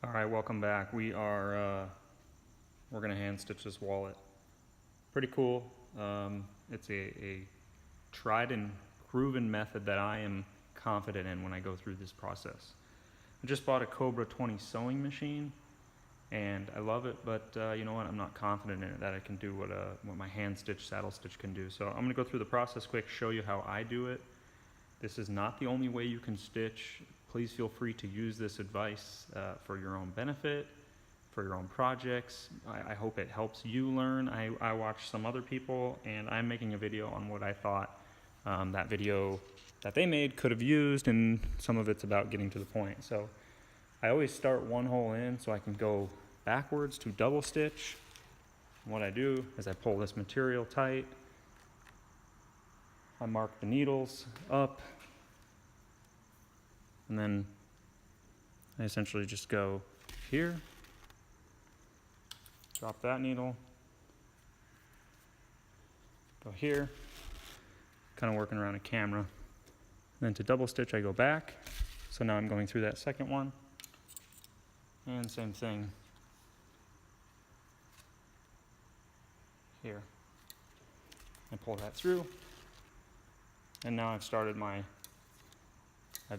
All right, welcome back. We're gonna hand stitch this wallet. Pretty cool. It's a tried and proven method that I am confident in when I go through this process. I just bought a Cobra 20 sewing machine and I love it, but you know what? I'm not confident in it that I can do what my hand stitch saddle stitch can do. So I'm gonna go through the process quick, show you how I do it. This is not the only way you can stitch. Please feel free to use this advice for your own benefit, for your own projects. I hope it helps you learn. I watched some other people and I'm making a video on what I thought that video that they made could have used, and some of it's about getting to the point. So I always start one hole in so I can go backwards to double stitch. And what I do is I pull this material tight. I mark the needles up, and then I essentially just go here, drop that needle, go here, kind of working around a camera. Then to double stitch, I go back. So now I'm going through that second one, and same thing here. I pull that through. And now I've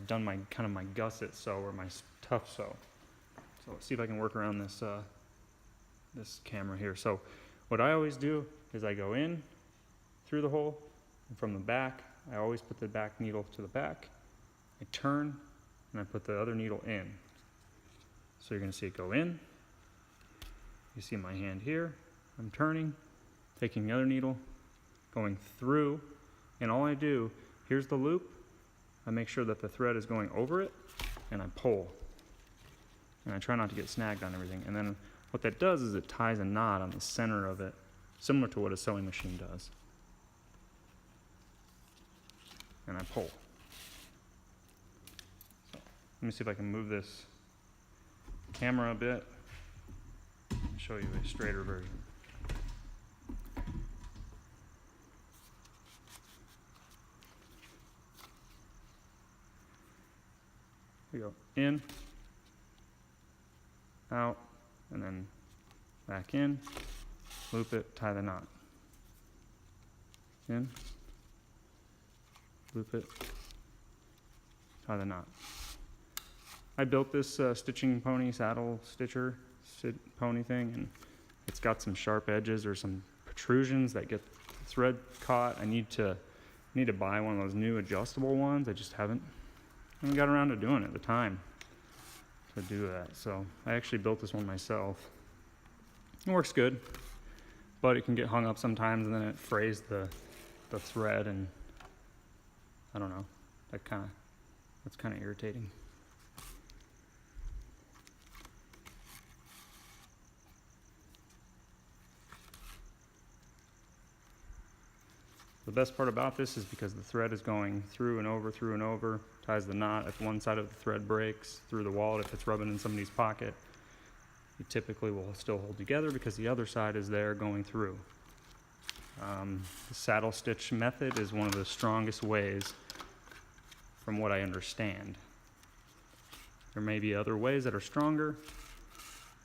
done my kind of my gusset sew or my tough sew. So let's see if I can work around this this camera here. So what I always do is I go in through the hole, and from the back, I always put the back needle to the back. I turn and I put the other needle in. So you're gonna see it go in. You see my hand here. I'm turning, taking the other needle, going through. And all I do, here's the loop, I make sure that the thread is going over it, and I pull. And I try not to get snagged on everything. And then what that does is it ties a knot on the center of it, similar to what a sewing machine does. And I pull. So, let me see if I can move this camera a bit and show you a straighter version. We go in, out, and then back in, loop it, tie the knot. In, loop it, tie the knot. I built this stitching pony saddle stitcher pony thing, and it's got some sharp edges or some protrusions that get the thread caught. I need to buy one of those new adjustable ones. I just haven't got around to doing it, the time to do that. So I actually built this one myself. It works good, but it can get hung up sometimes, and then it frays the thread, and I don't know, that's kind of irritating. The best part about this is because the thread is going through and over, ties the knot. If one side of the thread breaks through the wallet, if it's rubbing in somebody's pocket, you typically will still hold together because the other side is there going through. The saddle stitch method is one of the strongest ways from what I understand. There may be other ways that are stronger,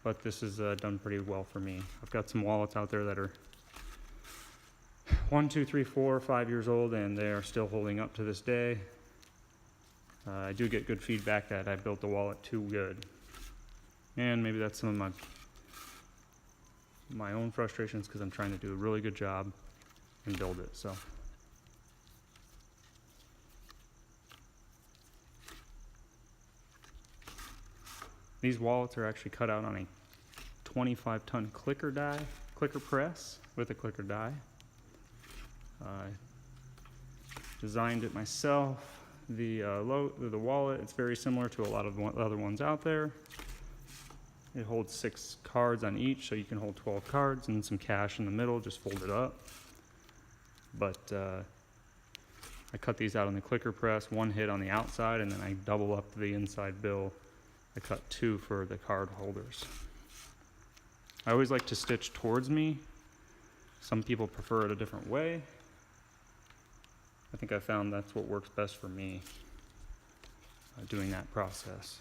but this is done pretty well for me. I've got some wallets out there that are 1, 2, 3, 4, 5 years old, and they are still holding up to this day. I do get good feedback that I built the wallet too good. And maybe that's some of my own frustrations because I'm trying to do a really good job and build it. So these wallets are actually cut out on a 25-ton clicker press with a clicker die. I designed it myself. The wallet, it's very similar to a lot of the other ones out there. It holds 6 cards on each, so you can hold 12 cards and some cash in the middle, just fold it up. But I cut these out on the clicker press, one hit on the outside, and then I double up the inside bill. I cut 2 for the card holders. I always like to stitch towards me. Some people prefer it a different way. I think I found that's what works best for me, doing that process.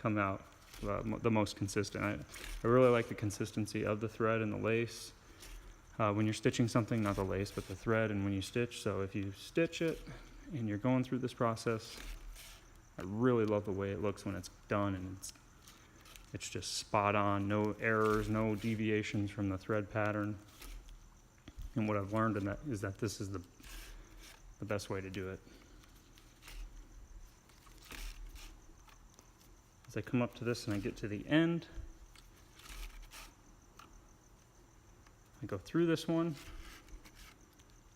Come out the most consistent. I really like the consistency of the thread and the lace. When you're stitching something, not the lace, but the thread, and when you stitch. So if you stitch it and you're going through this process, I really love the way it looks when it's done, and it's just spot on, no errors, no deviations from the thread pattern. And what I've learned is that this is the best way to do it. As I come up to this and I get to the end, I go through this one.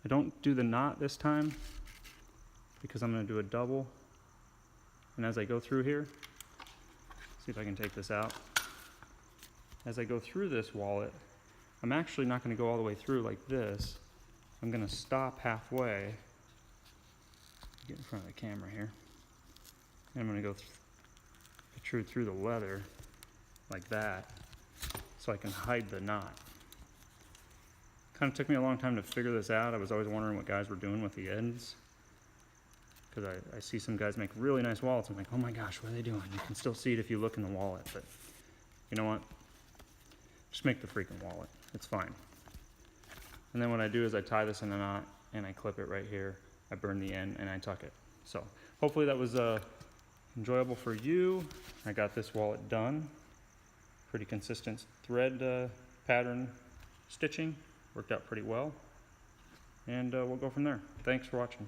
I don't do the knot this time because I'm going to do a double. And as I go through here, see if I can take this out. As I go through this wallet, I'm actually not going to go all the way through like this. I'm going to stop halfway. Get in front of the camera here. And I'm going to go protrude through the leather like that so I can hide the knot. Kind of took me a long time to figure this out. I was always wondering what guys were doing with the ends, because I see some guys make really nice wallets. I'm like, oh my gosh, what are they doing? You can still see it if you look in the wallet, but you know what? Just make the freaking wallet. It's fine. And then what I do is I tie this in a knot and I clip it right here. I burn the end and I tuck it. So hopefully that was enjoyable for you. I got this wallet done. Pretty consistent thread pattern stitching. Worked out pretty well. And we'll go from there. Thanks for watching.